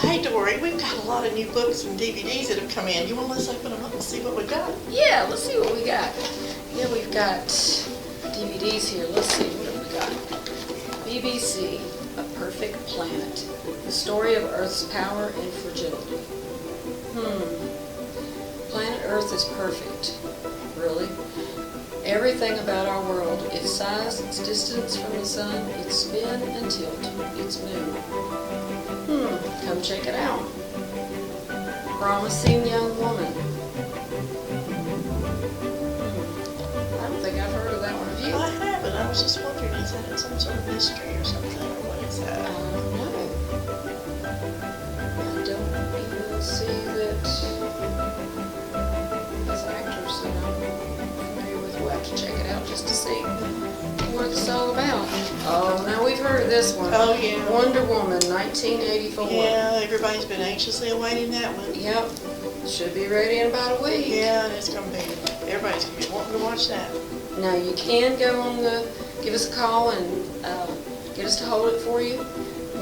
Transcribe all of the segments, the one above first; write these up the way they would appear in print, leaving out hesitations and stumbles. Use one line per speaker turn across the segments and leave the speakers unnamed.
hey Dory, we've got a lot of new books and DVDs that have come in. You want to let's open them up and see what we got?
Yeah, let's see what we got. Yeah, we've got DVDs here. Let's see, what have we got? BBC, A Perfect Planet. The story of Earth's power and fragility. Planet Earth is perfect. Really? Everything about our world, its size, its distance from the sun, its spin and tilt, its moon. Come check it out. Promising Young Woman. I don't think I've heard of that one. Have you?
I haven't. I was just wondering, is that some sort of mystery or something, or what is that?
I don't know. I don't even see that as actors, so I'm familiar with. We'll have to check it out just to see what it's all about. Oh, now we've heard of this one.
Oh, yeah.
Wonder Woman, 1984.
Yeah, everybody's been anxiously awaiting that one.
Yep. Should be ready in about a week.
Yeah, and it's going to be, everybody's going to be wanting to watch that.
Now you can go on give us a call and get us to hold it for you.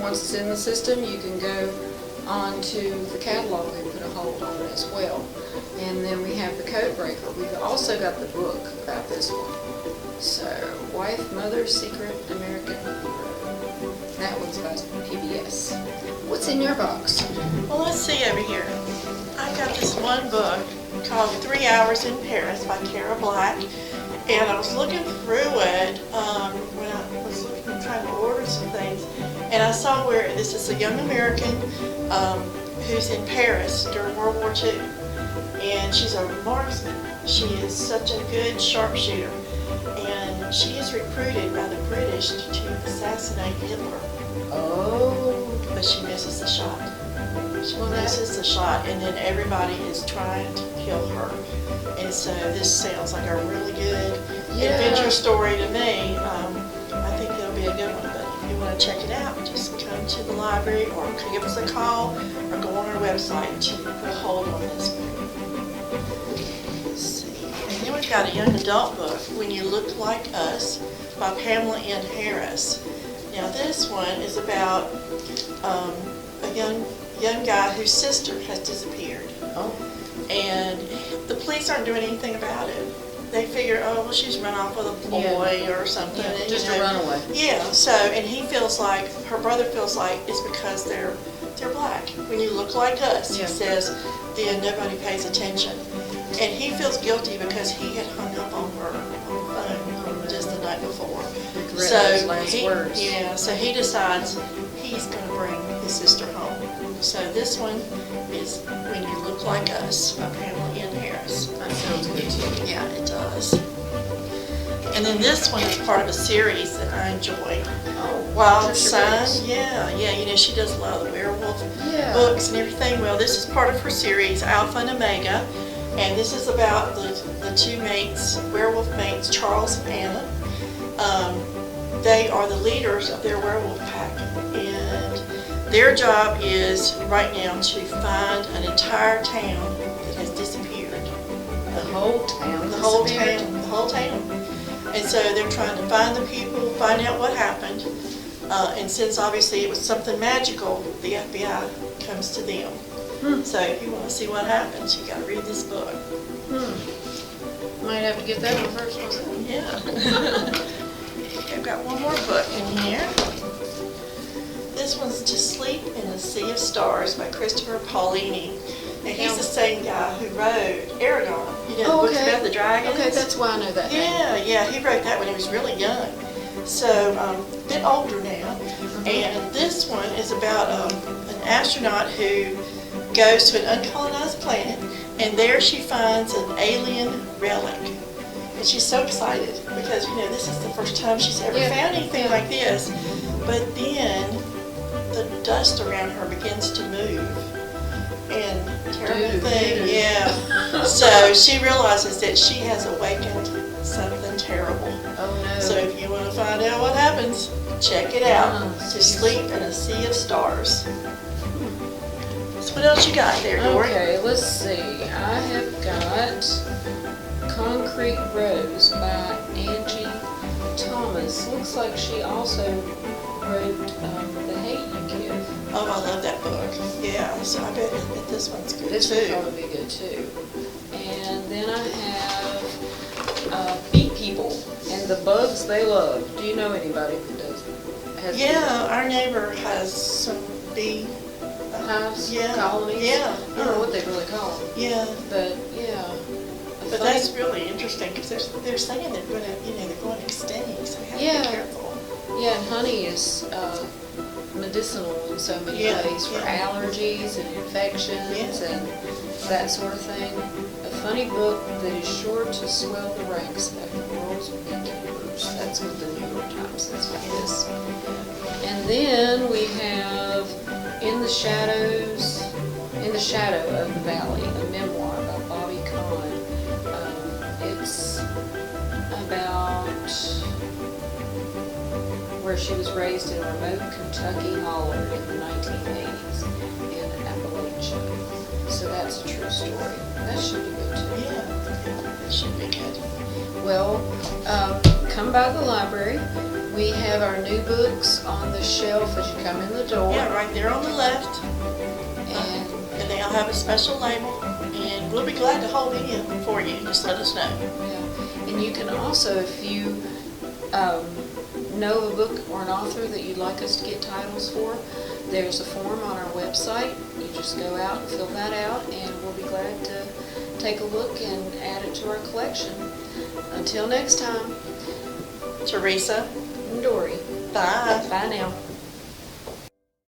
Once it's in the system, you can go on to the catalog and put a hold on it as well. And then we have the Code Breaker. We've also got the book about this one. So, Wife, Mother, Secret, American Hero. That one's by PBS. What's in your box?
Well, let's see over here. I got this one book called 3 Hours in Paris by Tara Black. And I was looking through it when I was trying to order some things. And I saw where this is a young American who's in Paris during World War II. And she's a marksman. She is such a good sharpshooter. And she is recruited by the British to assassinate Hitler.
Oh.
But she misses the shot. She misses the shot, and then everybody is trying to kill her. And so this sounds like a really good adventure story to me. I think it'll be a good one. But if you want to check it out, just come to the library or give us a call or go on our website to put a hold on this book. Let's see. And then we've got a young adult book, When You Look Like Us, by Pamela N. Harris. Now this one is about a young guy whose sister has disappeared.
Oh.
And the police aren't doing anything about it. They figure, oh, well, she's run off with a boy or something.
Yeah,
and,
just a runaway.
Yeah, so, and he feels like, her brother feels like it's because they're black. When you look like us, he says, then nobody pays attention. And he feels guilty because he had hung up on her on the phone just the night before.
Those last words.
Yeah, so he decides he's going to bring his sister home. So this one is When You Look Like Us by Pamela N. Harris.
That sounds good too.
Yeah, it does. And then this one is part of a series that I enjoy.
Oh,
Wild Sign. Yeah, you know, she does a lot of the werewolf books and everything. Well, this is part of her series, Alpha and Omega. And this is about the two mates, werewolf mates, Charles and Anna. They are the leaders of their werewolf pack. And their job is right now to find an entire town that has disappeared.
The whole town?
The whole town. The whole town. And so they're trying to find the people, find out what happened. And since obviously it was something magical, the FBI comes to them. So if you want to see what happens, you got to read this book.
Might have to get that one first.
Yeah. I've got one more book in here. This one's To Sleep in a Sea of Stars by Christopher Paulini. Now he's the same guy who wrote Aragon. You know, the books about the dragons.
Okay, that's why I know that name.
Yeah, he wrote that when he was really young. So, a bit older now. And this one is about an astronaut who goes to an uncolonized planet, and there she finds an alien relic. And she's so excited because, you know, this is the first time she's ever found anything like this. But then the dust around her begins to move. And terrible thing, So she realizes that she has awakened something terrible.
Oh no.
So if you want to find out what happens, check it out. To Sleep in a Sea of Stars. So what else you got there, Dory?
Okay, let's see. I have got Concrete Rose by Angie Thomas. Looks like she also wrote The Hate You Give.
Oh, I love that book. Yeah, so I bet this one's good
This would
too.
probably be good too. And then I have Bee People and the Bugs They Love. Do you know anybody that has
Yeah, our neighbor has some bee
hives,
yeah,
colonies?
yeah,
I don't know what they really call them,
yeah.
but yeah.
But that's really interesting because they're saying they're going to, they're going extinct, so we have to
Yeah.
be careful.
Yeah, and honey is medicinal in so many
Yeah,
ways for
yeah.
allergies and infections
Yeah.
and that sort of thing. A funny book that is sure to swell the ranks of the world's beekeepers. That's what the New York Times says about this. And then we have In the Shadow of the Valley, a memoir by Bobby Kahn. It's about where she was raised in a remote Kentucky holler in the 1980s in Appalachia. So that's a true story. That should be good too.
Yeah, it should be good.
Well, come by the library. We have our new books on the shelf as you come in the door.
Yeah, right there on the left.
And
And they'll have a special label, and we'll be glad to hold any of them for you. Just let us know.
yeah. And you can also, if you know of a book or an author that you'd like us to get titles for, there's a form on our website. You just go out and fill that out, and we'll be glad to take a look and add it to our collection. Until next time,
Teresa,
I'm Dory.
bye.
Bye now.